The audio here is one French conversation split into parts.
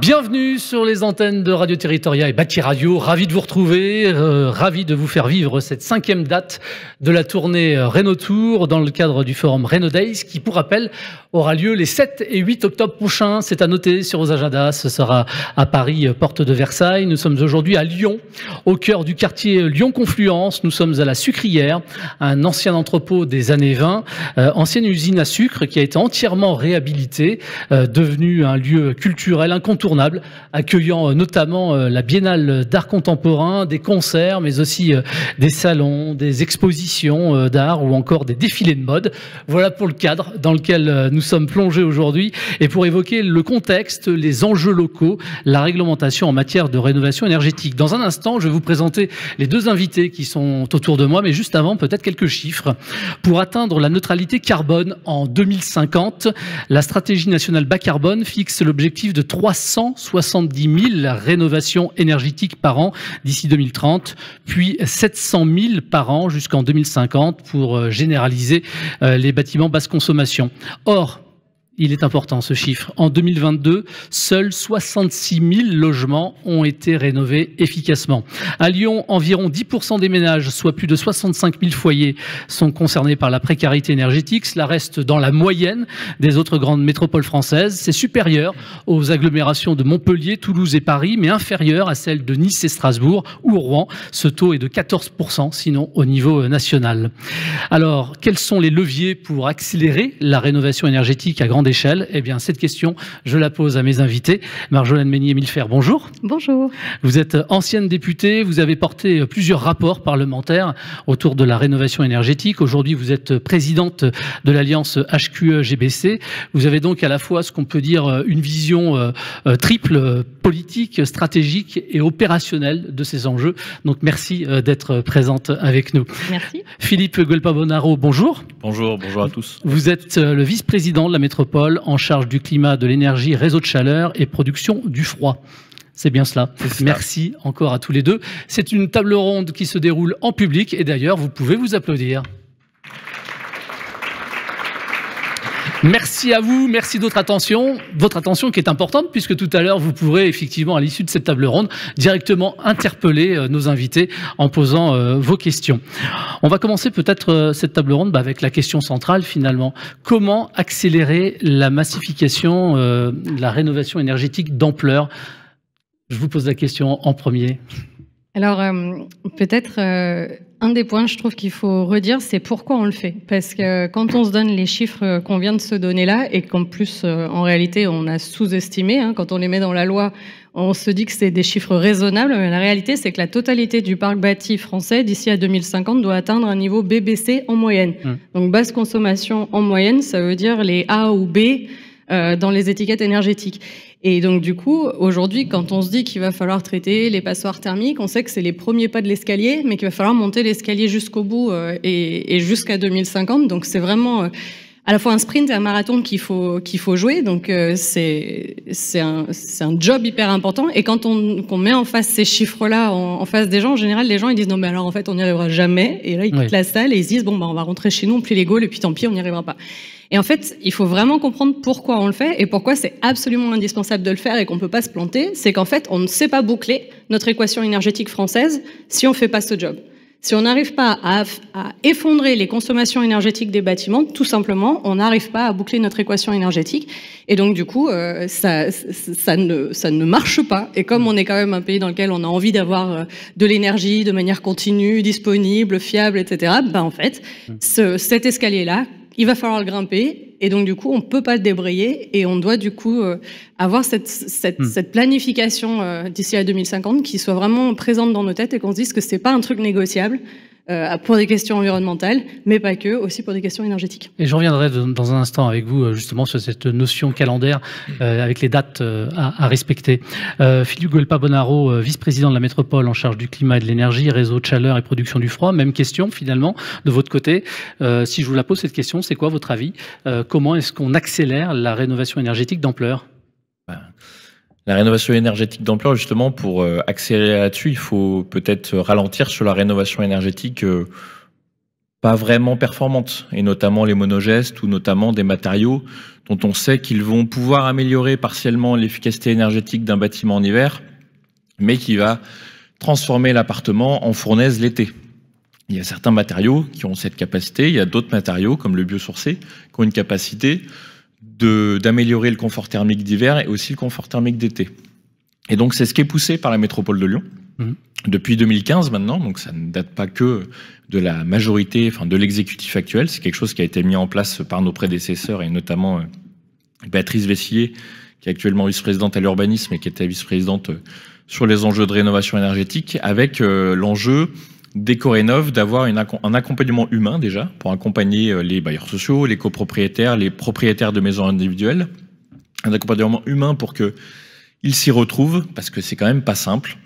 Bienvenue sur les antennes de Radio Territoria et Bâti Radio. Ravi de vous retrouver, ravi de vous faire vivre cette 5e date de la tournée Renault Tour dans le cadre du forum Renault Days qui, pour rappel, aura lieu les 7 et 8 octobre prochains. C'est à noter sur vos agendas. Ce sera à Paris, porte de Versailles. Nous sommes aujourd'hui à Lyon, au cœur du quartier Lyon-Confluence. Nous sommes à la Sucrière, un ancien entrepôt des années 20, ancienne usine à sucre qui a été entièrement réhabilitée, devenue un lieu culturel incontournable, accueillant notamment la Biennale d'art contemporain, des concerts, mais aussi des salons, des expositions d'art ou encore des défilés de mode. Voilà pour le cadre dans lequel nous sommes plongés aujourd'hui et pour évoquer le contexte, les enjeux locaux, la réglementation en matière de rénovation énergétique. Dans un instant, je vais vous présenter les deux invités qui sont autour de moi, mais juste avant, peut-être quelques chiffres. Pour atteindre la neutralité carbone en 2050, la stratégie nationale bas carbone fixe l'objectif de 370 000 rénovations énergétiques par an d'ici 2030, puis 700 000 par an jusqu'en 2050 pour généraliser les bâtiments basse consommation. Or, il est important ce chiffre. En 2022, seuls 66 000 logements ont été rénovés efficacement. À Lyon, environ 10% des ménages, soit plus de 65 000 foyers, sont concernés par la précarité énergétique. Cela reste dans la moyenne des autres grandes métropoles françaises. C'est supérieur aux agglomérations de Montpellier, Toulouse et Paris, mais inférieur à celles de Nice et Strasbourg ou Rouen. Ce taux est de 14%, sinon au niveau national. Alors, quels sont les leviers pour accélérer la rénovation énergétique à grande échelle? Eh bien, cette question, je la pose à mes invités. Marjolaine Meunier-Millfer, bonjour. Bonjour. Vous êtes ancienne députée, vous avez porté plusieurs rapports parlementaires autour de la rénovation énergétique. Aujourd'hui, vous êtes présidente de l'Alliance HQE-GBC. Vous avez donc à la fois ce qu'on peut dire une vision triple, politique, stratégique et opérationnelle de ces enjeux. Donc, merci d'être présente avec nous. Merci. Philippe Guelpa-Bonaro, bonjour. Bonjour, bonjour à tous. Vous êtes le vice-président de la métropole en charge du climat, de l'énergie, réseau de chaleur et production du froid. C'est bien cela. Merci encore à tous les deux. C'est une table ronde qui se déroule en public et d'ailleurs, vous pouvez vous applaudir. Merci à vous, merci de votre attention qui est importante puisque tout à l'heure vous pourrez effectivement à l'issue de cette table ronde directement interpeller nos invités en posant vos questions. On va commencer peut-être cette table ronde avec la question centrale finalement. Comment accélérer la massification de la rénovation énergétique d'ampleur? Je vous pose la question en premier. Alors, peut-être un des points, je trouve qu'il faut redire, c'est pourquoi on le fait. Parce que quand on se donne les chiffres qu'on vient de se donner là, et qu'en plus, en réalité, on a sous-estimé, quand on les met dans la loi, on se dit que c'est des chiffres raisonnables, mais la réalité, c'est que la totalité du parc bâti français, d'ici à 2050, doit atteindre un niveau BBC en moyenne. Donc, basse consommation en moyenne, ça veut dire les A ou B dans les étiquettes énergétiques. Et donc, du coup, aujourd'hui, quand on se dit qu'il va falloir traiter les passoires thermiques, on sait que c'est les premiers pas de l'escalier, mais qu'il va falloir monter l'escalier jusqu'au bout et jusqu'à 2050. Donc, c'est vraiment à la fois un sprint et un marathon qu'il faut jouer. Donc, c'est un job hyper important. Et quand on met en face ces chiffres-là, en face des gens, en général, les gens, ils disent non, mais alors, en fait, on n'y arrivera jamais. Et là, ils quittent la salle et ils se disent bon, bah, on va rentrer chez nous, on plie les gaules et puis tant pis, on n'y arrivera pas. Et en fait, il faut vraiment comprendre pourquoi on le fait et pourquoi c'est absolument indispensable de le faire et qu'on ne peut pas se planter. C'est qu'en fait, on ne sait pas boucler notre équation énergétique française si on ne fait pas ce job. Si on n'arrive pas à effondrer les consommations énergétiques des bâtiments, tout simplement, on n'arrive pas à boucler notre équation énergétique. Et donc, du coup, ça ne marche pas. Et comme on est quand même un pays dans lequel on a envie d'avoir de l'énergie de manière continue, disponible, fiable, etc., ben, en fait, cet escalier-là, il va falloir le grimper et donc du coup on peut pas le débrayer et on doit du coup avoir cette planification d'ici à 2050 qui soit vraiment présente dans nos têtes et qu'on se dise que c'est pas un truc négociable pour des questions environnementales, mais pas que, aussi pour des questions énergétiques. Et je reviendrai dans un instant avec vous justement sur cette notion calendaire avec les dates à respecter. Philippe Guelpa-Bonaro, vice-président de la métropole en charge du climat et de l'énergie, réseau de chaleur et production du froid. Même question finalement de votre côté. Si je vous la pose cette question, c'est quoi votre avis? Comment est-ce qu'on accélère la rénovation énergétique d'ampleur? La rénovation énergétique d'ampleur, justement, pour accélérer là-dessus, il faut peut-être ralentir sur la rénovation énergétique pas vraiment performante, et notamment les monogestes ou notamment des matériaux dont on sait qu'ils vont pouvoir améliorer partiellement l'efficacité énergétique d'un bâtiment en hiver, mais qui va transformer l'appartement en fournaise l'été. Il y a certains matériaux qui ont cette capacité, il y a d'autres matériaux, comme le biosourcé, qui ont une capacité d'améliorer le confort thermique d'hiver et aussi le confort thermique d'été. Et donc, c'est ce qui est poussé par la métropole de Lyon depuis 2015 maintenant. Donc, ça ne date pas que de la majorité, enfin de l'exécutif actuel. C'est quelque chose qui a été mis en place par nos prédécesseurs et notamment Béatrice Vessillier, qui est actuellement vice-présidente à l'urbanisme et qui était vice-présidente sur les enjeux de rénovation énergétique, avec l'enjeu d'Ecorénov d'avoir un accompagnement humain déjà pour accompagner les bailleurs sociaux, les copropriétaires, les propriétaires de maisons individuelles. Un accompagnement humain pour que ils s'y retrouvent, parce que c'est quand même pas simple.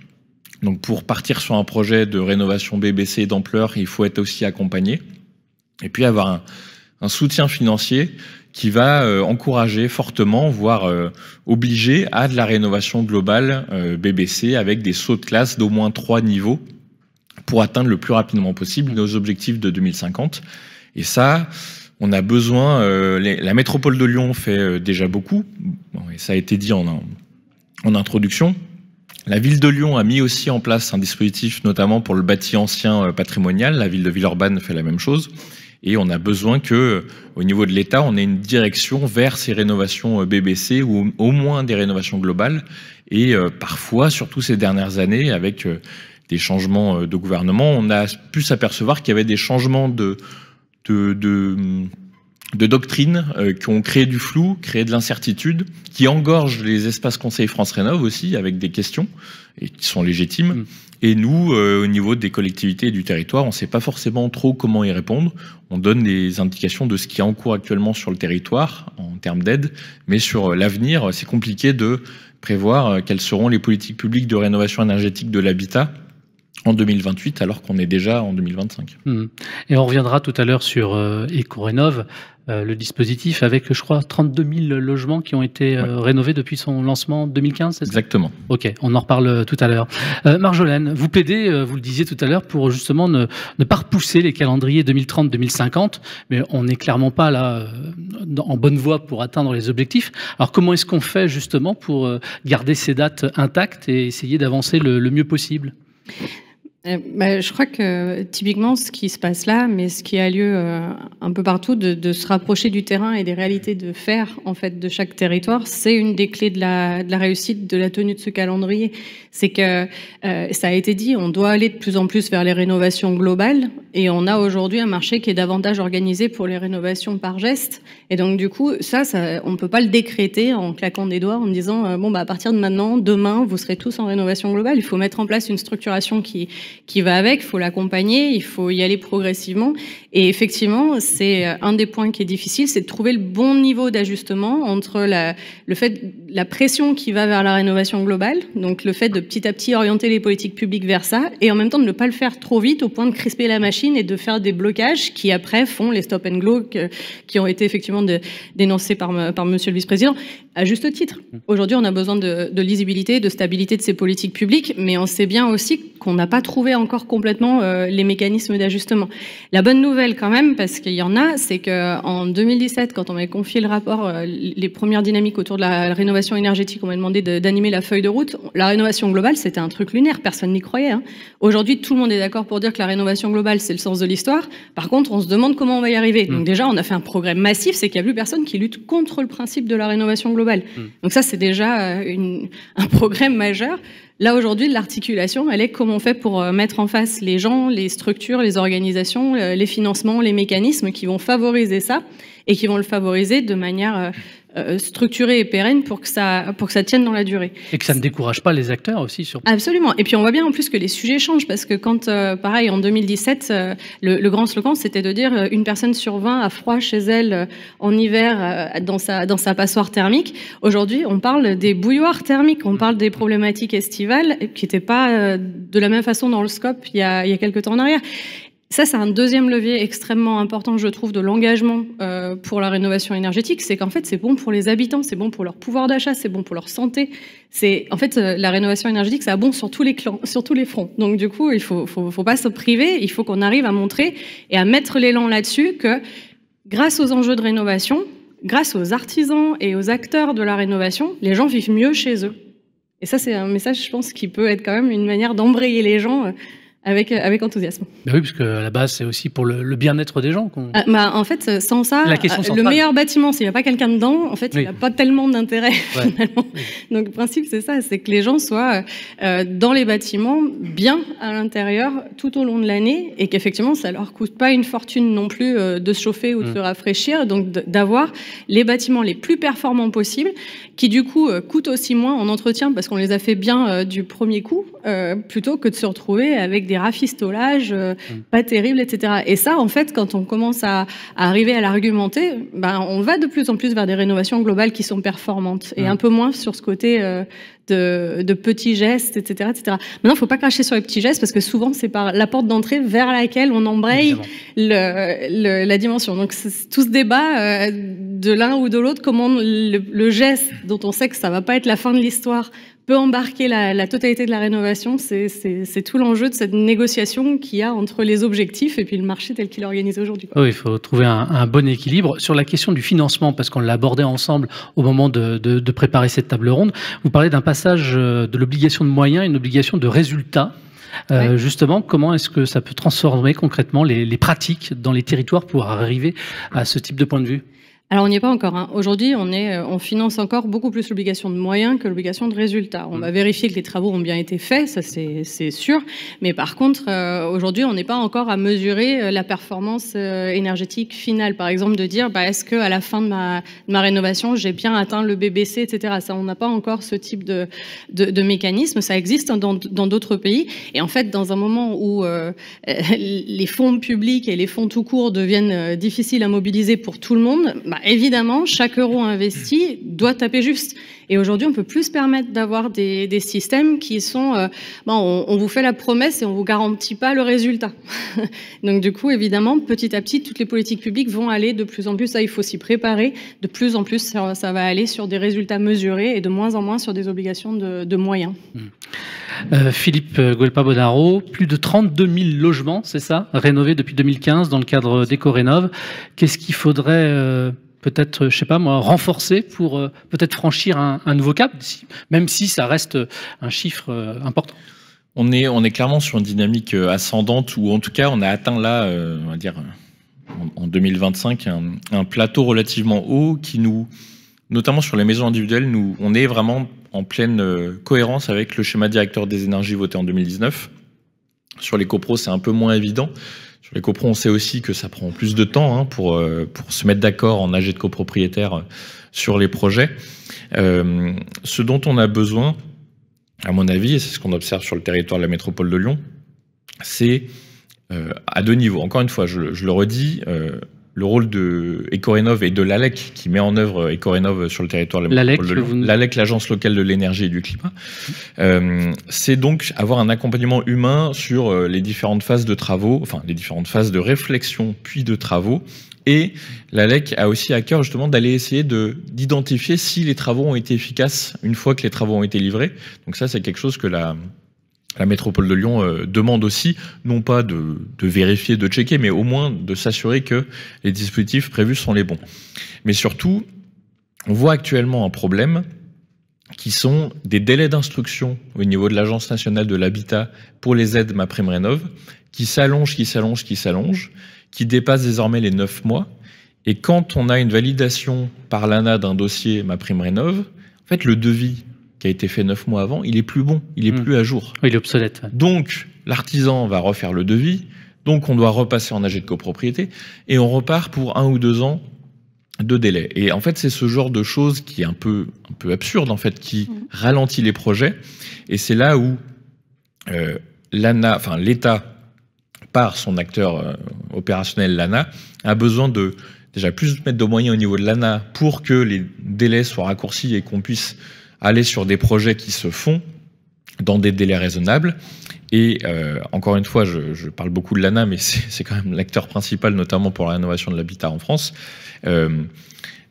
Donc pour partir sur un projet de rénovation BBC d'ampleur, il faut être aussi accompagné. Et puis avoir un soutien financier qui va encourager fortement, voire obliger à de la rénovation globale BBC avec des sauts de classe d'au moins 3 niveaux pour atteindre le plus rapidement possible nos objectifs de 2050. Et ça, on a besoin... la métropole de Lyon fait déjà beaucoup, et ça a été dit en introduction. La ville de Lyon a mis aussi en place un dispositif, notamment pour le bâti ancien patrimonial. La ville de Villeurbanne fait la même chose. Et on a besoin que, au niveau de l'État, on ait une direction vers ces rénovations BBC ou au moins des rénovations globales. Et parfois, surtout ces dernières années, avec des changements de gouvernement, on a pu s'apercevoir qu'il y avait des changements de doctrines qui ont créé du flou, créé de l'incertitude, qui engorgent les espaces conseils France Rénov aussi avec des questions et qui sont légitimes. Et nous, au niveau des collectivités et du territoire, on ne sait pas forcément trop comment y répondre. On donne des indications de ce qui est en cours actuellement sur le territoire en termes d'aide, mais sur l'avenir, c'est compliqué de prévoir quelles seront les politiques publiques de rénovation énergétique de l'habitat en 2028, alors qu'on est déjà en 2025. Et on reviendra tout à l'heure sur Ecorénov, le dispositif avec, je crois, 32 000 logements qui ont été rénovés depuis son lancement en 2015, c'est ça ? Exactement. Ok, on en reparle tout à l'heure. Marjolaine, vous plaidez, vous le disiez tout à l'heure, pour justement ne pas repousser les calendriers 2030-2050, mais on n'est clairement pas là en bonne voie pour atteindre les objectifs. Alors comment est-ce qu'on fait justement pour garder ces dates intactes et essayer d'avancer le mieux possible ? Je crois que typiquement ce qui se passe là, mais ce qui a lieu un peu partout, de se rapprocher du terrain et des réalités de faire en fait de chaque territoire, c'est une des clés de la réussite de la tenue de ce calendrier. C'est que ça a été dit, on doit aller de plus en plus vers les rénovations globales et on a aujourd'hui un marché qui est davantage organisé pour les rénovations par geste. Et donc du coup, ça on peut pas le décréter en claquant des doigts en disant à partir de maintenant, demain, vous serez tous en rénovation globale. Il faut mettre en place une structuration qui va avec, il faut l'accompagner, il faut y aller progressivement. Et effectivement, c'est un des points qui est difficile, c'est de trouver le bon niveau d'ajustement entre la pression qui va vers la rénovation globale, donc le fait de petit à petit orienter les politiques publiques vers ça, et en même temps de ne pas le faire trop vite au point de crisper la machine et de faire des blocages qui après font les stop and go qui ont été effectivement dénoncés par monsieur le vice-président, à juste titre. Aujourd'hui, on a besoin de lisibilité, de stabilité de ces politiques publiques, mais on sait bien aussi qu'on n'a pas trouvé encore complètement les mécanismes d'ajustement. La bonne nouvelle quand même, parce qu'il y en a, c'est qu'en 2017, quand on m'a confié le rapport, les premières dynamiques autour de la rénovation énergétique, on m'a demandé d'animer la feuille de route. La rénovation globale, c'était un truc lunaire, personne n'y croyait. Hein. Aujourd'hui, tout le monde est d'accord pour dire que la rénovation globale, c'est le sens de l'histoire. Par contre, on se demande comment on va y arriver. Donc déjà, on a fait un progrès massif, c'est qu'il n'y a plus personne qui lutte contre le principe de la rénovation globale. Donc ça, c'est déjà un progrès majeur. Là, aujourd'hui, l'articulation, elle est comment on fait pour mettre en face les gens, les structures, les organisations, les financements, les mécanismes qui vont favoriser ça et qui vont le favoriser de manière structurée et pérenne pour que ça tienne dans la durée. Et que ça ne décourage pas les acteurs aussi, surtout. Absolument. Et puis on voit bien en plus que les sujets changent parce que quand, pareil, en 2017, le grand slogan, c'était de dire une personne sur 20 a froid chez elle en hiver dans sa passoire thermique. Aujourd'hui, on parle des bouilloires thermiques, on parle des problématiques estivales qui n'étaient pas de la même façon dans le scope il y a quelques temps en arrière. Ça, c'est un deuxième levier extrêmement important, je trouve, de l'engagement pour la rénovation énergétique. C'est qu'en fait, c'est bon pour les habitants, c'est bon pour leur pouvoir d'achat, c'est bon pour leur santé. En fait, la rénovation énergétique, ça a bon sur tous les fronts. Donc, du coup, il faut pas se priver. Il faut qu'on arrive à montrer et à mettre l'élan là-dessus que, grâce aux enjeux de rénovation, grâce aux artisans et aux acteurs de la rénovation, les gens vivent mieux chez eux. Et ça, c'est un message, je pense, qui peut être quand même une manière d'embrayer les gens avec enthousiasme. Ben oui, parce qu'à la base, c'est aussi pour le bien-être des gens. En fait, sans ça, le meilleur bâtiment, s'il n'y a pas quelqu'un dedans, en fait, il n'a pas tellement d'intérêt, finalement. Donc, le principe, c'est ça, c'est que les gens soient dans les bâtiments, bien à l'intérieur, tout au long de l'année, et qu'effectivement, ça ne leur coûte pas une fortune non plus de se chauffer ou de se rafraîchir, donc d'avoir les bâtiments les plus performants possibles, qui du coup coûtent aussi moins en entretien, parce qu'on les a fait bien du premier coup, plutôt que de se retrouver avec des rafistolages pas terribles, etc. Et ça, en fait, quand on commence à arriver à l'argumenter, on va de plus en plus vers des rénovations globales qui sont performantes et un peu moins sur ce côté de petits gestes, etc., etc. Maintenant, il ne faut pas cracher sur les petits gestes parce que souvent, c'est par la porte d'entrée vers laquelle on embraye la dimension. Donc, tout ce débat de l'un ou de l'autre, comment le geste dont on sait que ça ne va pas être la fin de l'histoire peut embarquer la totalité de la rénovation, c'est tout l'enjeu de cette négociation qu'il y a entre les objectifs et puis le marché tel qu'il est organisé aujourd'hui. Oui, il faut trouver un bon équilibre. Sur la question du financement, parce qu'on l'a abordé ensemble au moment de préparer cette table ronde, vous parlez d'un passage de l'obligation de moyens à une obligation de résultats. Justement, comment est-ce que ça peut transformer concrètement les pratiques dans les territoires pour arriver à ce type de point de vue ? Alors, on n'y est pas encore. Hein. Aujourd'hui, on finance encore beaucoup plus l'obligation de moyens que l'obligation de résultats. On va vérifier que les travaux ont bien été faits, ça c'est sûr. Mais par contre, aujourd'hui, on n'est pas encore à mesurer la performance énergétique finale. Par exemple, de dire, est-ce qu'à la fin de ma rénovation, j'ai bien atteint le BBC, etc. Ça, on n'a pas encore ce type de mécanisme. Ça existe dans d'autres pays. Et en fait, dans un moment où les fonds publics et les fonds tout court deviennent difficiles à mobiliser pour tout le monde, évidemment, chaque euro investi doit taper juste. Et aujourd'hui, on ne peut plus se permettre d'avoir des systèmes qui sont... on vous fait la promesse et on ne vous garantit pas le résultat. Donc du coup, évidemment, petit à petit, toutes les politiques publiques vont aller de plus en plus, ça il faut s'y préparer, de plus en plus ça va aller sur des résultats mesurés et de moins en moins sur des obligations de moyens. Philippe Guelpa-Bodaro, plus de 32 000 logements, c'est ça, rénovés depuis 2015 dans le cadre d'Éco-Rénov'. Qu'est-ce qu'il faudrait... peut-être, je sais pas moi, renforcer pour peut-être franchir un nouveau cap, même si ça reste un chiffre important. On est clairement sur une dynamique ascendante, ou en tout cas, on a atteint là, on va dire, en 2025, un plateau relativement haut qui nous, notamment sur les maisons individuelles, on est vraiment en pleine cohérence avec le schéma directeur des énergies voté en 2019. Sur les copros, c'est un peu moins évident. Sur les copros, on sait aussi que ça prend plus de temps pour se mettre d'accord en AG de copropriétaire sur les projets. Ce dont on a besoin, à mon avis, et c'est ce qu'on observe sur le territoire de la métropole de Lyon, c'est à deux niveaux. Encore une fois, je le redis, le rôle de Éco-Rénov' et de l'ALEC, qui met en œuvre Éco-Rénov' sur le territoire de la métropole de Lyon. L'ALEC, l'Agence locale de l'énergie et du climat, c'est donc avoir un accompagnement humain sur les différentes phases de travaux, enfin les différentes phases de réflexion puis de travaux. Et l'ALEC a aussi à cœur justement d'aller essayer d'identifier si les travaux ont été efficaces une fois que les travaux ont été livrés. Donc ça, c'est quelque chose que la métropole de Lyon demande aussi, non pas de vérifier, de checker, mais au moins de s'assurer que les dispositifs prévus sont les bons. Mais surtout, on voit actuellement un problème qui sont des délais d'instruction au niveau de l'Agence nationale de l'habitat pour les aides MaPrimeRénov', qui s'allongent, qui dépassent désormais les 9 mois. Et quand on a une validation par l'ANA d'un dossier MaPrimeRénov', en fait, le devis qui a été fait 9 mois avant, il est plus bon, il est plus à jour. Oui, il est obsolète. Donc, l'artisan va refaire le devis, donc on doit repasser en AG de copropriété, et on repart pour 1 ou 2 ans de délai. Et en fait, c'est ce genre de choses qui est un peu absurde, en fait, qui ralentit les projets. Et c'est là où l'État, par son acteur opérationnel, l'ANA, a besoin de déjà plus mettre de moyens au niveau de l'ANA pour que les délais soient raccourcis et qu'on puisse aller sur des projets qui se font dans des délais raisonnables. Et encore une fois, je parle beaucoup de l'ANA, mais c'est quand même l'acteur principal, notamment pour la rénovation de l'habitat en France.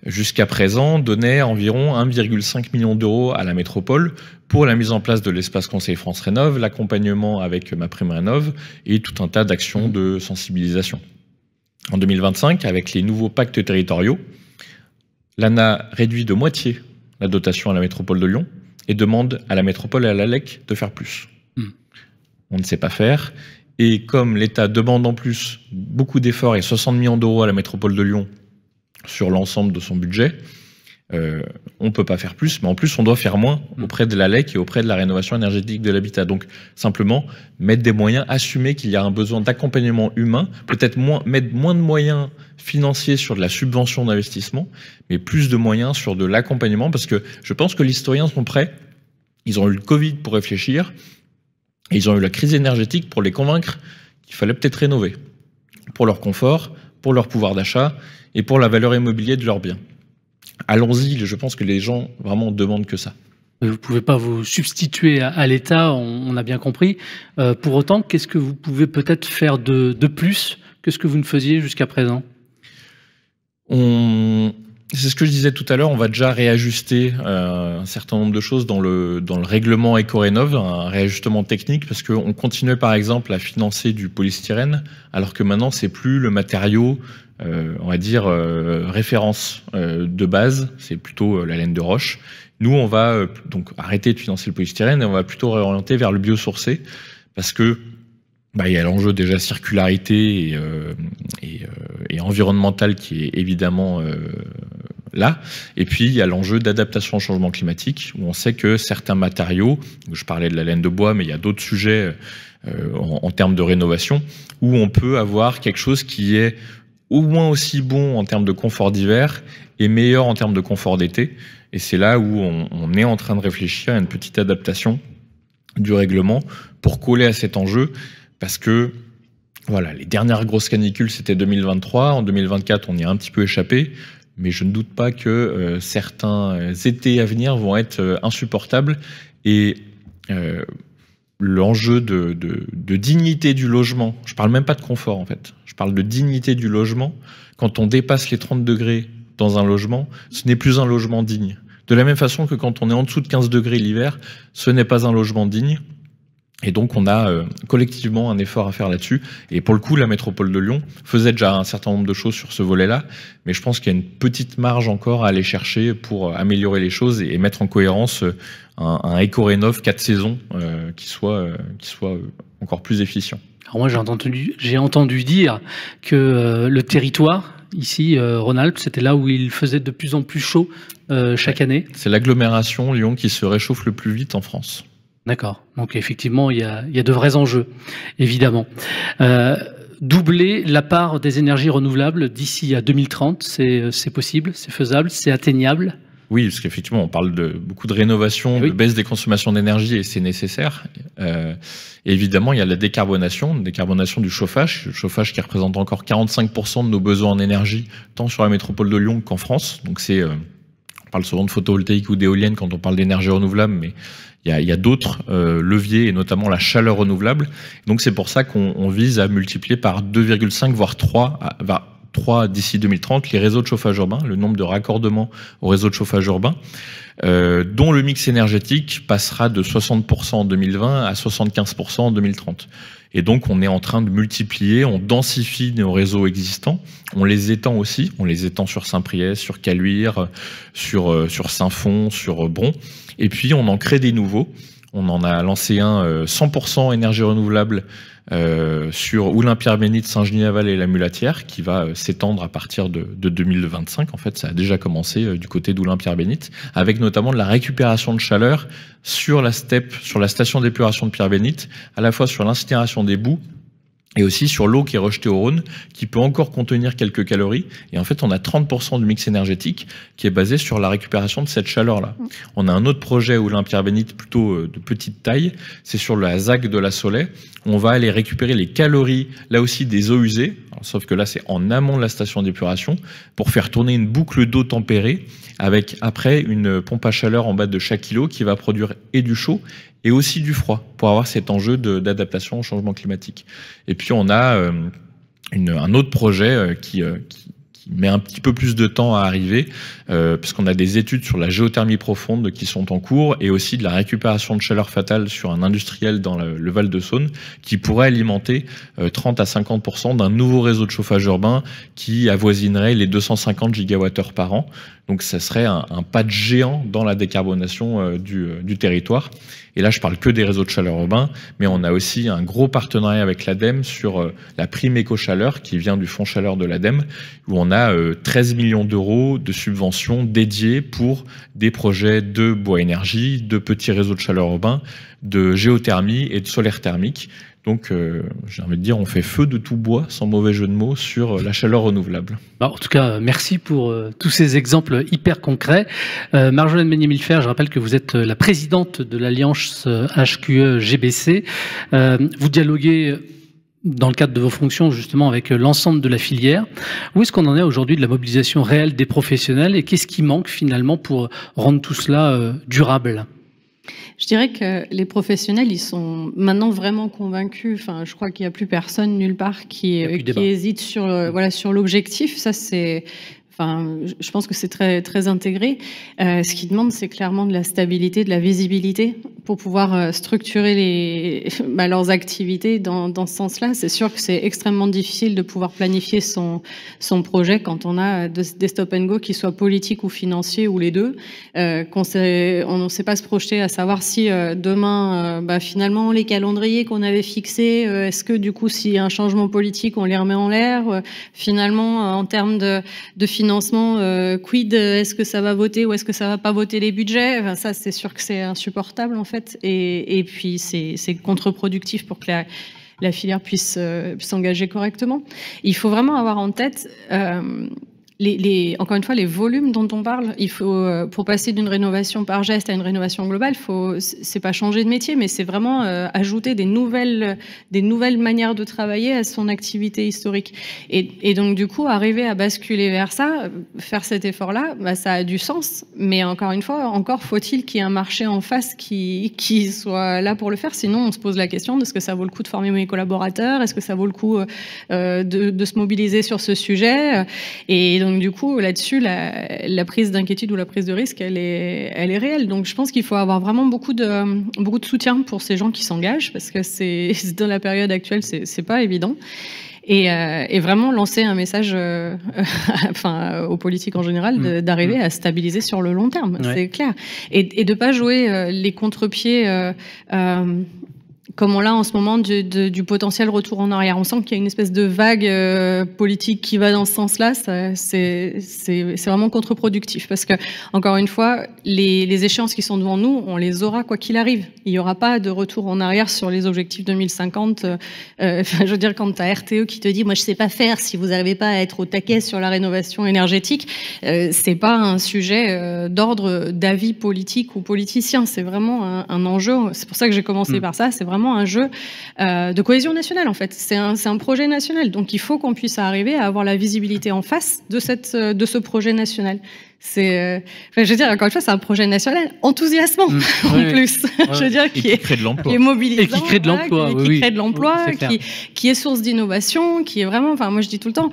Jusqu'à présent, donnait environ 1,5 million d'euros à la métropole pour la mise en place de l'espace Conseil France Rénov', l'accompagnement avec MaPrimeRénov' et tout un tas d'actions de sensibilisation. En 2025, avec les nouveaux pactes territoriaux, L'ANA réduit de moitié la dotation à la métropole de Lyon et demande à la métropole et à l'ALEC de faire plus. On ne sait pas faire. Et comme l'État demande en plus beaucoup d'efforts et 60 millions d'euros à la métropole de Lyon sur l'ensemble de son budget, on ne peut pas faire plus, mais en plus on doit faire moins auprès de l'ALEC et auprès de la rénovation énergétique de l'habitat. Donc simplement mettre des moyens, assumer qu'il y a un besoin d'accompagnement humain, peut-être mettre moins de moyens financiers sur de la subvention d'investissement, mais plus de moyens sur de l'accompagnement, parce que je pense que les citoyens sont prêts. Ils ont eu le Covid pour réfléchir, et ils ont eu la crise énergétique pour les convaincre qu'il fallait peut-être rénover, pour leur confort, pour leur pouvoir d'achat et pour la valeur immobilière de leurs biens. Allons-y, je pense que les gens vraiment demandent que ça. Vous ne pouvez pas vous substituer à l'État, on a bien compris. Pour autant, qu'est-ce que vous pouvez peut-être faire de plus que ce que vous ne faisiez jusqu'à présent ? C'est ce que je disais tout à l'heure, on va déjà réajuster un certain nombre de choses dans le règlement Éco-Rénov', un réajustement technique, parce qu'on continuait par exemple à financer du polystyrène, alors que maintenant c'est plus le matériau, on va dire, référence de base, c'est plutôt la laine de roche. Nous, on va donc arrêter de financer le polystyrène et on va plutôt réorienter vers le biosourcé, parce que il y a l'enjeu déjà circularité et environnemental qui est évidemment là. Et puis, il y a l'enjeu d'adaptation au changement climatique, où on sait que certains matériaux, je parlais de la laine de bois, mais il y a d'autres sujets en termes de rénovation, où on peut avoir quelque chose qui est au moins aussi bon en termes de confort d'hiver et meilleur en termes de confort d'été. Et c'est là où on est en train de réfléchir à une petite adaptation du règlement pour coller à cet enjeu. Parce que, voilà, les dernières grosses canicules, c'était 2023. En 2024, on y a un petit peu échappé. Mais je ne doute pas que certains étés à venir vont être insupportables. Et l'enjeu de dignité du logement, je ne parle même pas de confort, en fait. Je parle de dignité du logement. Quand on dépasse les 30 degrés dans un logement, ce n'est plus un logement digne. De la même façon que quand on est en dessous de 15 degrés l'hiver, ce n'est pas un logement digne. Et donc, on a collectivement un effort à faire là-dessus. Et pour le coup, la métropole de Lyon faisait déjà un certain nombre de choses sur ce volet-là. Mais je pense qu'il y a une petite marge encore à aller chercher pour améliorer les choses et mettre en cohérence un Éco-Rénov' 4 saisons qui soit encore plus efficient. Alors moi, j'ai entendu dire que le territoire, ici, Rhône-Alpes, c'était là où il faisait de plus en plus chaud chaque année. C'est l'agglomération Lyon qui se réchauffe le plus vite en France. D'accord. Donc effectivement, il y a de vrais enjeux, évidemment. Doubler la part des énergies renouvelables d'ici à 2030, c'est possible, c'est faisable, c'est atteignable? Oui, parce qu'effectivement, on parle de beaucoup de rénovation, de baisse des consommations d'énergie, et c'est nécessaire. Et évidemment, il y a la décarbonation du chauffage, le chauffage qui représente encore 45% de nos besoins en énergie, tant sur la métropole de Lyon qu'en France. Donc on parle souvent de photovoltaïque ou d'éolienne quand on parle d'énergie renouvelable, mais il y a d'autres leviers, et notamment la chaleur renouvelable. Donc c'est pour ça qu'on vise à multiplier par 2,5 voire 3 d'ici 2030 les réseaux de chauffage urbain, le nombre de raccordements au réseau de chauffage urbain, dont le mix énergétique passera de 60% en 2020 à 75% en 2030. Et donc on est en train de multiplier, on densifie nos réseaux existants, on les étend aussi, on les étend sur Saint-Priest, sur Caluire, sur Saint-Fond, sur Bron, et puis on en crée des nouveaux. On en a lancé un 100% énergie renouvelable sur Oulin-Pierre-Bénite, Saint-Genis-Laval et la Mulatière, qui va s'étendre à partir de 2025. En fait, ça a déjà commencé du côté d'Oulin-Pierre-Bénite, avec notamment de la récupération de chaleur sur la STEP, sur la station d'épuration de Pierre-Bénite, à la fois sur l'incinération des boues, et aussi sur l'eau qui est rejetée au Rhône, qui peut encore contenir quelques calories. Et en fait, on a 30% du mix énergétique qui est basé sur la récupération de cette chaleur-là. On a un autre projet Oulin-Pierre-Bénite, plutôt de petite taille, c'est sur la ZAC de la Soleil. On va aller récupérer les calories, là aussi, des eaux usées, alors, sauf que là, c'est en amont de la station d'épuration, pour faire tourner une boucle d'eau tempérée, avec après une pompe à chaleur en bas de chaque kilo qui va produire et du chaud et aussi du froid, pour avoir cet enjeu d'adaptation au changement climatique. Et puis on a un autre projet qui met un petit peu plus de temps à arriver, puisqu'on a des études sur la géothermie profonde qui sont en cours, et aussi de la récupération de chaleur fatale sur un industriel dans le Val-de-Saône, qui pourrait alimenter 30 à 50% d'un nouveau réseau de chauffage urbain qui avoisinerait les 250 gigawattheures par an. Donc ça serait un pas de géant dans la décarbonation du territoire. Et là, je parle que des réseaux de chaleur urbains, mais on a aussi un gros partenariat avec l'ADEME sur la prime éco-chaleur qui vient du fonds chaleur de l'ADEME, où on a 13 millions d'euros de subventions dédiées pour des projets de bois énergie, de petits réseaux de chaleur urbains, de géothermie et de solaire thermique. Donc, j'ai envie de dire, on fait feu de tout bois, sans mauvais jeu de mots, sur la chaleur renouvelable. En tout cas, merci pour tous ces exemples hyper concrets. Marjolaine Meunier-Millefert, je rappelle que vous êtes la présidente de l'Alliance HQE-GBC. Vous dialoguez dans le cadre de vos fonctions justement avec l'ensemble de la filière. Où est-ce qu'on en est aujourd'hui de la mobilisation réelle des professionnels et qu'est-ce qui manque finalement pour rendre tout cela durable ? Je dirais que les professionnels, ils sont maintenant vraiment convaincus. Enfin, je crois qu'il n'y a plus personne nulle part qui hésite sur, voilà, sur l'objectif. Ça, c'est... Enfin, je pense que c'est très, très intégré. Ce qu'ils demandent, c'est clairement de la stabilité, de la visibilité pour pouvoir structurer leurs activités dans ce sens-là. C'est sûr que c'est extrêmement difficile de pouvoir planifier son projet quand on a des stop and go qui soient politiques ou financiers ou les deux. On ne sait pas se projeter à savoir si demain, finalement, les calendriers qu'on avait fixés, est-ce que du coup, s'il y a un changement politique, on les remet en l'air? Finalement, en termes de financement, quid, est-ce que ça va voter ou est-ce que ça va pas voter les budgets? Enfin, ça, c'est sûr que c'est insupportable en fait, et puis c'est contre-productif pour que la filière puisse s'engager correctement. Il faut vraiment avoir en tête encore une fois, les volumes dont on parle. Il faut, pour passer d'une rénovation par geste à une rénovation globale, c'est pas changer de métier, mais c'est vraiment ajouter des nouvelles manières de travailler à son activité historique. Et donc, du coup, arriver à basculer vers ça, faire cet effort-là, ça a du sens. Mais encore une fois, encore faut-il qu'il y ait un marché en face qui soit là pour le faire. Sinon, on se pose la question de est-ce que ça vaut le coup de former mes collaborateurs? Est-ce que ça vaut le coup de se mobiliser sur ce sujet? Et donc, du coup, là-dessus, la prise d'inquiétude ou la prise de risque, elle est réelle. Donc, je pense qu'il faut avoir vraiment beaucoup de soutien pour ces gens qui s'engagent, parce que c'est dans la période actuelle, c'est pas évident. Et vraiment lancer un message aux politiques en général d'arriver à stabiliser sur le long terme, c'est clair. Et de pas jouer les contre-pieds comme on l'a en ce moment du potentiel retour en arrière. On sent qu'il y a une espèce de vague politique qui va dans ce sens-là. C'est vraiment contre-productif parce que, encore une fois, les échéances qui sont devant nous, on les aura quoi qu'il arrive. Il n'y aura pas de retour en arrière sur les objectifs 2050. Je veux dire, quand tu as RTE qui te dit « moi, je sais pas faire si vous n'arrivez pas à être au taquet sur la rénovation énergétique », c'est pas un sujet d'ordre d'avis politique ou politicien. C'est vraiment un enjeu. C'est pour ça que j'ai commencé par ça. C'est vraiment un jeu de cohésion nationale, en fait. C'est un projet national. Donc, il faut qu'on puisse arriver à avoir la visibilité en face de ce projet national. Je veux dire, encore une fois, c'est un projet national enthousiasmant, en plus. Je veux dire, qui crée de l'emploi. Qui est mobilisant. Et qui crée de l'emploi, qui crée de l'emploi, qui est source d'innovation, qui est vraiment, enfin, moi, je dis tout le temps,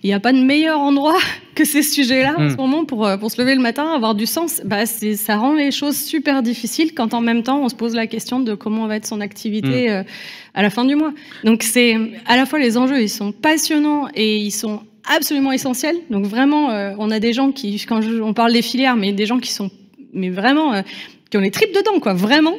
il n'y a pas de meilleur endroit que ces sujets-là en ce moment pour se lever le matin, avoir du sens. Ça rend les choses super difficiles quand en même temps on se pose la question de comment va être son activité à la fin du mois. Donc c'est à la fois les enjeux, ils sont passionnants et ils sont absolument essentiels. Donc vraiment, on a des gens qui, quand on parle des filières, mais des gens qui sont vraiment qui ont les tripes dedans, quoi, vraiment.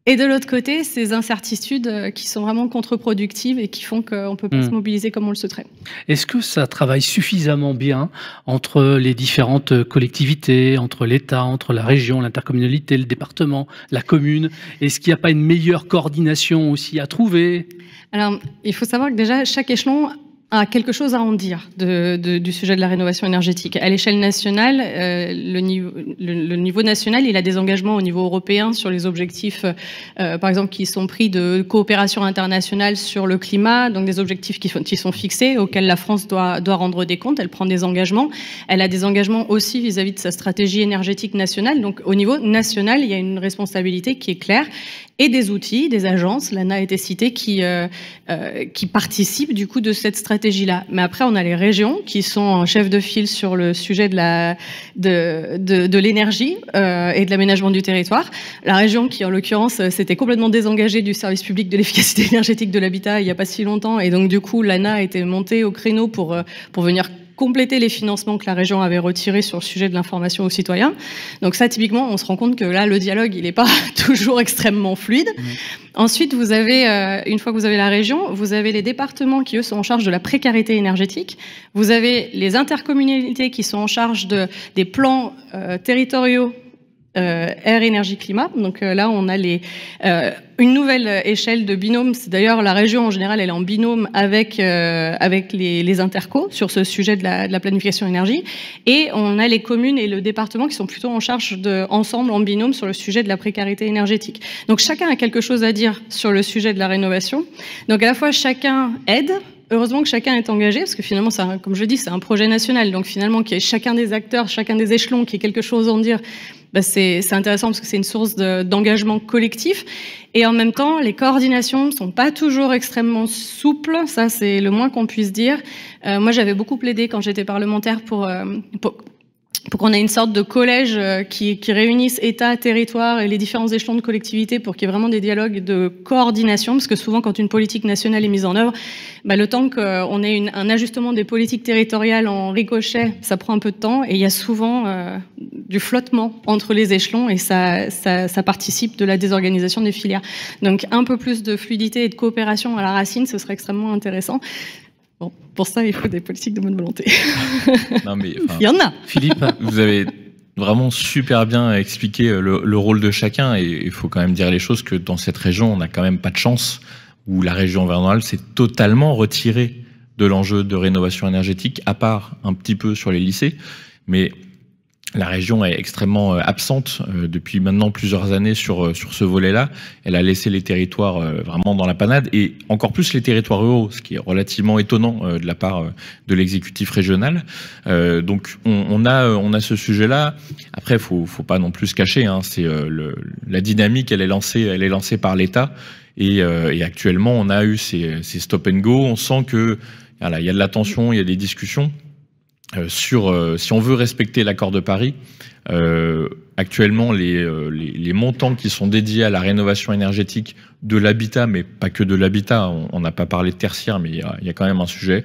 Et de l'autre côté, ces incertitudes qui sont vraiment contre-productives et qui font qu'on ne peut pas se mobiliser comme on le souhaiterait. Est-ce que ça travaille suffisamment bien entre les différentes collectivités, entre l'État, entre la région, l'intercommunalité, le département, la commune? Est-ce qu'il n'y a pas une meilleure coordination aussi à trouver? Alors, il faut savoir que déjà, chaque échelon a quelque chose à en dire du sujet de la rénovation énergétique. À l'échelle nationale, le niveau national, il a des engagements au niveau européen sur les objectifs, par exemple, qui sont pris de coopération internationale sur le climat, donc des objectifs qui sont fixés, auxquels la France doit rendre des comptes. Elle prend des engagements. Elle a des engagements aussi vis-à-vis de sa stratégie énergétique nationale. Donc, au niveau national, il y a une responsabilité qui est claire. Et des outils, des agences, l'ANA a été citée, qui participent du coup de cette stratégie stratégie-là. Mais après, on a les régions qui sont en chef de file sur le sujet de l'énergie et de l'aménagement du territoire. La région qui, en l'occurrence, s'était complètement désengagée du service public de l'efficacité énergétique de l'habitat il n'y a pas si longtemps. Et donc, du coup, l'ANA a été montée au créneau pour venir compléter les financements que la région avait retirés sur le sujet de l'information aux citoyens. Donc ça, typiquement, on se rend compte que là, le dialogue, il n'est pas toujours extrêmement fluide. Ensuite, vous avez, une fois que vous avez la région, vous avez les départements qui, eux, sont en charge de la précarité énergétique. Vous avez les intercommunalités qui sont en charge des plans territoriaux air, énergie, climat. Donc là, on a une nouvelle échelle de binôme. C'est d'ailleurs la région en général, elle est en binôme avec les intercos sur ce sujet de la planification énergie. Et on a les communes et le département qui sont plutôt en charge ensemble en binôme sur le sujet de la précarité énergétique. Donc chacun a quelque chose à dire sur le sujet de la rénovation. Donc à la fois chacun aide. Heureusement que chacun est engagé, parce que finalement, comme je dis, c'est un projet national. Donc finalement, qu'il y ait chacun des acteurs, chacun des échelons qui ait quelque chose à en dire, c'est intéressant parce que c'est une source d'engagement collectif. Et en même temps, les coordinations ne sont pas toujours extrêmement souples. Ça, c'est le moins qu'on puisse dire. Moi, j'avais beaucoup plaidé quand j'étais parlementaire pour qu'on ait une sorte de collège qui réunisse État, territoire et les différents échelons de collectivité pour qu'il y ait vraiment des dialogues de coordination, parce que souvent quand une politique nationale est mise en œuvre, le temps qu'on ait un ajustement des politiques territoriales en ricochet, ça prend un peu de temps, et il y a souvent du flottement entre les échelons, et ça participe de la désorganisation des filières. Donc un peu plus de fluidité et de coopération à la racine, ce serait extrêmement intéressant. Bon, pour ça, il faut des politiques de bonne volonté. Non, mais, il y en a. Philippe, vous avez vraiment super bien expliqué le rôle de chacun, et il faut quand même dire les choses que dans cette région, on n'a quand même pas de chance, où la région Auvergne-Rhône-Alpes s'est totalement retirée de l'enjeu de rénovation énergétique, à part un petit peu sur les lycées, mais la région est extrêmement absente depuis maintenant plusieurs années sur ce volet-là. Elle a laissé les territoires vraiment dans la panade, et encore plus les territoires ruraux, ce qui est relativement étonnant de la part de l'exécutif régional. Donc on a ce sujet-là. Après, faut pas non plus se cacher. Hein, c'est la dynamique, elle est lancée par l'État, et actuellement on a eu ces stop and go. On sent que voilà, il y a de la tension, il y a des discussions. Si on veut respecter l'accord de Paris, actuellement les montants qui sont dédiés à la rénovation énergétique de l'habitat, mais pas que de l'habitat, on n'a pas parlé de tertiaire, mais il y a quand même un sujet,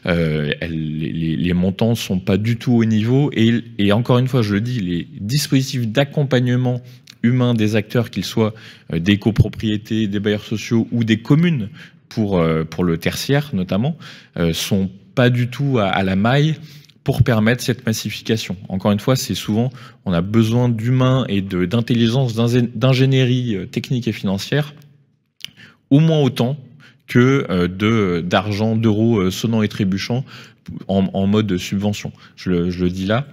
les montants sont pas du tout au niveau, et encore une fois je le dis, les dispositifs d'accompagnement humain des acteurs, qu'ils soient des copropriétés, des bailleurs sociaux ou des communes pour le tertiaire notamment, sont pas du tout à la maille pour permettre cette massification. Encore une fois, c'est souvent, on a besoin d'humains et d'intelligence, d'ingénierie technique et financière, au moins autant que d'argent, d'euros sonnant et trébuchant en mode subvention. Je le dis là,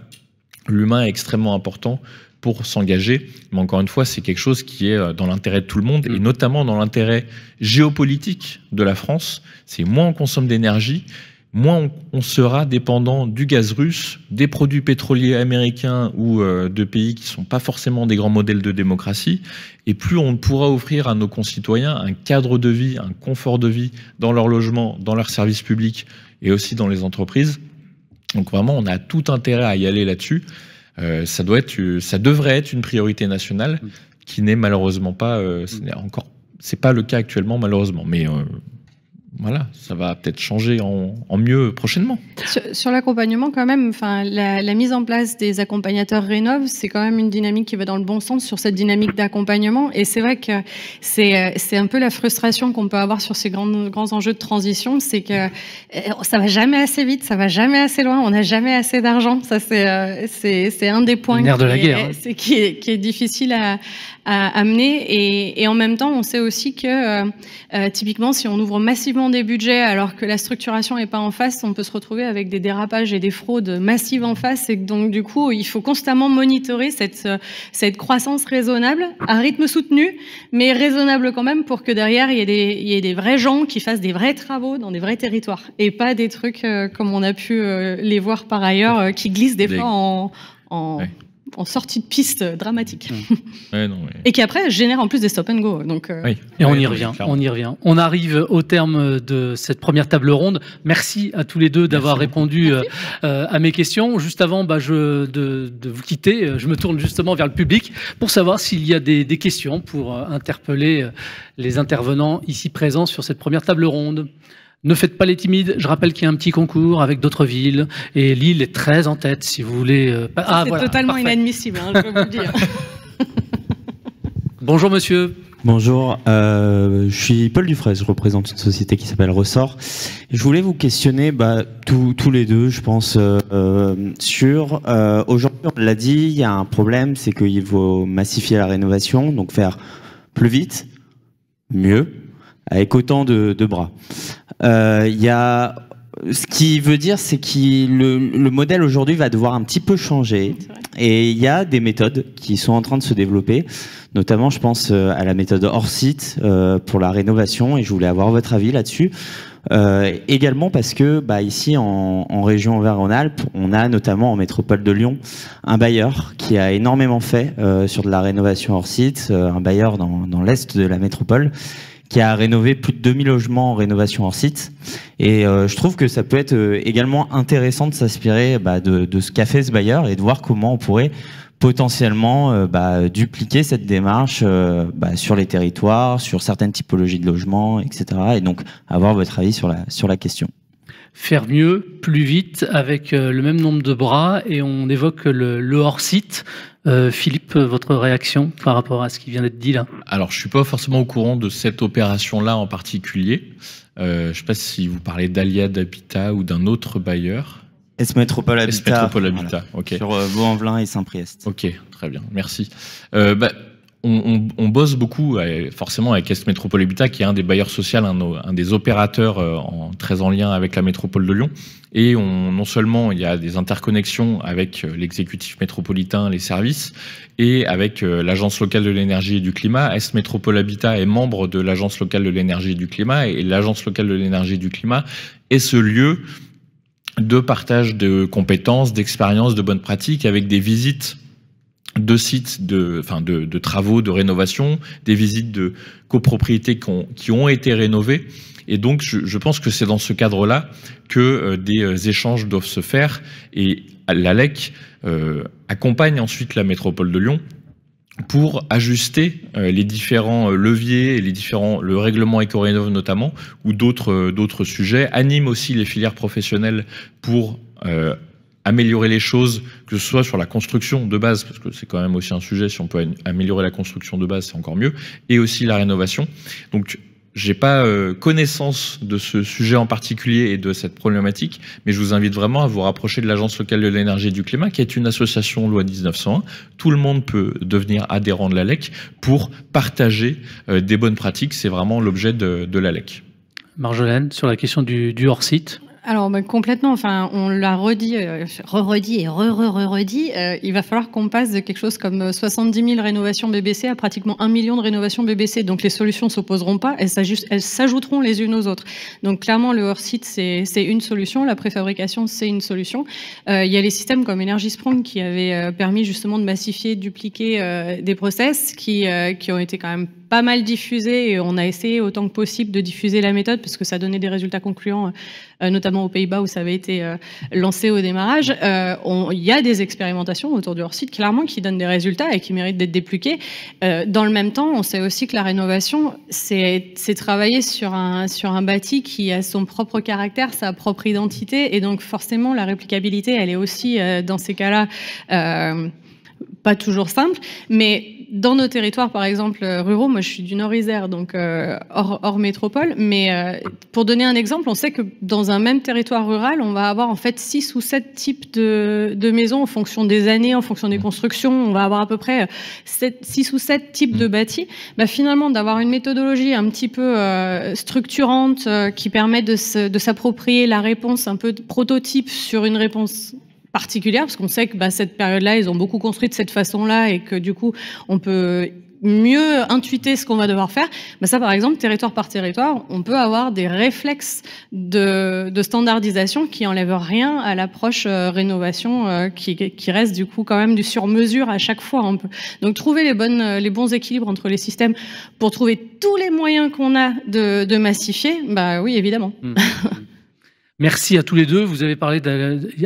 l'humain est extrêmement important pour s'engager, mais encore une fois, c'est quelque chose qui est dans l'intérêt de tout le monde, et notamment dans l'intérêt géopolitique de la France. C'est moins on consomme d'énergie, moins on sera dépendant du gaz russe, des produits pétroliers américains ou de pays qui ne sont pas forcément des grands modèles de démocratie, et plus on pourra offrir à nos concitoyens un cadre de vie, un confort de vie dans leur logement, dans leurs services publics et aussi dans les entreprises. Donc vraiment, on a tout intérêt à y aller là-dessus. Ça devrait être une priorité nationale qui n'est malheureusement pas, c'est pas le cas actuellement malheureusement, mais voilà, ça va peut-être changer en mieux prochainement. Sur l'accompagnement, quand même, la mise en place des accompagnateurs Rénov', c'est quand même une dynamique qui va dans le bon sens sur cette dynamique d'accompagnement. Et c'est vrai que c'est un peu la frustration qu'on peut avoir sur ces grands enjeux de transition, c'est que ça va jamais assez vite, ça va jamais assez loin, on n'a jamais assez d'argent. Ça, c'est un des points qui est difficile à amener. Et en même temps, on sait aussi que typiquement, si on ouvre massivement des budgets alors que la structuration n'est pas en face, on peut se retrouver avec des dérapages et des fraudes massives en face, et donc du coup il faut constamment monitorer cette croissance raisonnable à rythme soutenu, mais raisonnable quand même, pour que derrière il y ait des vrais gens qui fassent des vrais travaux dans des vrais territoires, et pas des trucs comme on a pu les voir par ailleurs qui glissent des fois en sortie de piste dramatique. Ouais, non, mais... Et qui après génère en plus des stop and go. Donc, Oui. Et on Ouais, y non, revient, clairement. on y revient. On arrive au terme de cette première table ronde. Merci à tous les deux d'avoir répondu à mes questions. Juste avant de vous quitter, je me tourne justement vers le public pour savoir s'il y a des questions pour interpeller les intervenants ici présents sur cette première table ronde. Ne faites pas les timides. Je rappelle qu'il y a un petit concours avec d'autres villes et Lille est très en tête si vous voulez. c'est totalement parfait. inadmissible, hein, je peux vous le dire. Bonjour monsieur. Bonjour, je suis Paul Dufraisse, je représente une société qui s'appelle Ressort. Je voulais vous questionner tous les deux, je pense, sur... Aujourd'hui, on l'a dit, il y a un problème, c'est qu'il faut massifier la rénovation, donc faire plus vite, mieux, avec autant de bras. Ce qui veut dire, c'est que le modèle aujourd'hui va devoir un petit peu changer. Et il y a des méthodes qui sont en train de se développer. Notamment, je pense à la méthode hors site pour la rénovation. Et je voulais avoir votre avis là-dessus. Également parce que ici, en région Auvergne-Rhône-Alpes, on a notamment en métropole de Lyon un bailleur qui a énormément fait sur de la rénovation hors site. Un bailleur dans l'est de la métropole, qui a rénové plus de 2000 logements en rénovation hors site. Et je trouve que ça peut être également intéressant de s'inspirer de ce qu'a fait ce bailleur et de voir comment on pourrait potentiellement dupliquer cette démarche sur les territoires, sur certaines typologies de logements, etc. Et donc avoir votre avis sur la question. Faire mieux, plus vite, avec le même nombre de bras, et on évoque le hors-site. Philippe, votre réaction par rapport à ce qui vient d'être dit là? Alors, je suis pas forcément au courant de cette opération-là en particulier. Je sais pas si vous parlez d'Aliad Habitat ou d'un autre bailleur. S-Métropole Habitat. S-Métropole Habitat, voilà. ok. Sur Vaux-en-Velin et Saint-Priest. Ok, très bien, merci. On bosse beaucoup, forcément, avec Est Métropole Habitat, qui est un des bailleurs sociaux, un des opérateurs très en lien avec la métropole de Lyon. Et non seulement il y a des interconnexions avec l'exécutif métropolitain, les services, et avec l'Agence locale de l'énergie et du climat. Est Métropole Habitat est membre de l'Agence locale de l'énergie et du climat, et l'Agence locale de l'énergie et du climat est ce lieu de partage de compétences, d'expériences, de bonnes pratiques, avec des visites de sites de travaux, de rénovation, des visites de copropriétés qui ont été rénovées. Et donc, je pense que c'est dans ce cadre-là que des échanges doivent se faire. Et l'ALEC accompagne ensuite la métropole de Lyon pour ajuster les différents leviers et le règlement éco-rénov notamment, ou d'autres sujets, anime aussi les filières professionnelles pour améliorer les choses, que ce soit sur la construction de base, parce que c'est quand même aussi un sujet, si on peut améliorer la construction de base, c'est encore mieux, et aussi la rénovation. Donc, j'ai pas connaissance de ce sujet en particulier et de cette problématique, mais je vous invite vraiment à vous rapprocher de l'Agence locale de l'énergie et du climat, qui est une association loi 1901. Tout le monde peut devenir adhérent de l'ALEC pour partager des bonnes pratiques. C'est vraiment l'objet de l'ALEC. Marjolaine, sur la question du hors-site. Alors complètement, enfin on l'a redit, re-redit et re-redit, il va falloir qu'on passe de quelque chose comme 70 000 rénovations BBC à pratiquement 1 million de rénovations BBC. Donc les solutions ne s'opposeront pas, elles s'ajouteront les unes aux autres. Donc clairement le hors-site c'est une solution, la préfabrication c'est une solution. Il y a les systèmes comme Energy Sprong qui avaient permis justement de massifier, dupliquer des process qui ont été quand même pas mal diffusés, et on a essayé autant que possible de diffuser la méthode parce que ça donnait des résultats concluants, notamment aux Pays-Bas où ça avait été lancé au démarrage. Il y a des expérimentations autour du hors-site clairement qui donnent des résultats et qui méritent d'être dépluquées. Dans le même temps, on sait aussi que la rénovation, c'est travailler sur un bâti qui a son propre caractère, sa propre identité, et donc forcément la réplicabilité, elle est aussi dans ces cas-là pas toujours simple, mais dans nos territoires, par exemple, ruraux, moi je suis du Nord-Isère, donc hors métropole, mais pour donner un exemple, on sait que dans un même territoire rural, on va avoir en fait 6 ou 7 types de maisons en fonction des années, en fonction des constructions, on va avoir à peu près 6 ou 7 types de bâtis. Finalement, d'avoir une méthodologie un petit peu structurante qui permet de s'approprier la réponse, un peu de prototype sur une réponse particulière, parce qu'on sait que cette période-là, ils ont beaucoup construit de cette façon-là et que du coup, on peut mieux intuiter ce qu'on va devoir faire. Ben ça, par exemple, territoire par territoire, on peut avoir des réflexes de standardisation qui enlèvent rien à l'approche rénovation qui reste du coup quand même du sur-mesure à chaque fois. Donc trouver les bons équilibres entre les systèmes pour trouver tous les moyens qu'on a de massifier, bah oui, évidemment. Merci à tous les deux. Vous avez parlé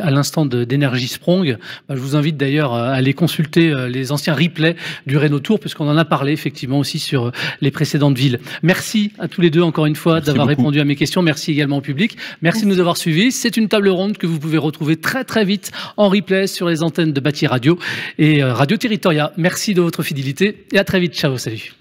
à l'instant d'énergie Sprong. Je vous invite d'ailleurs à aller consulter les anciens replays du Rénotour, puisqu'on en a parlé effectivement aussi sur les précédentes villes. Merci à tous les deux encore une fois d'avoir répondu à mes questions. Merci également au public. Merci de nous avoir suivis. C'est une table ronde que vous pouvez retrouver très très vite en replay sur les antennes de Bâti Radio et Radio Territoria. Merci de votre fidélité et à très vite. Ciao, salut.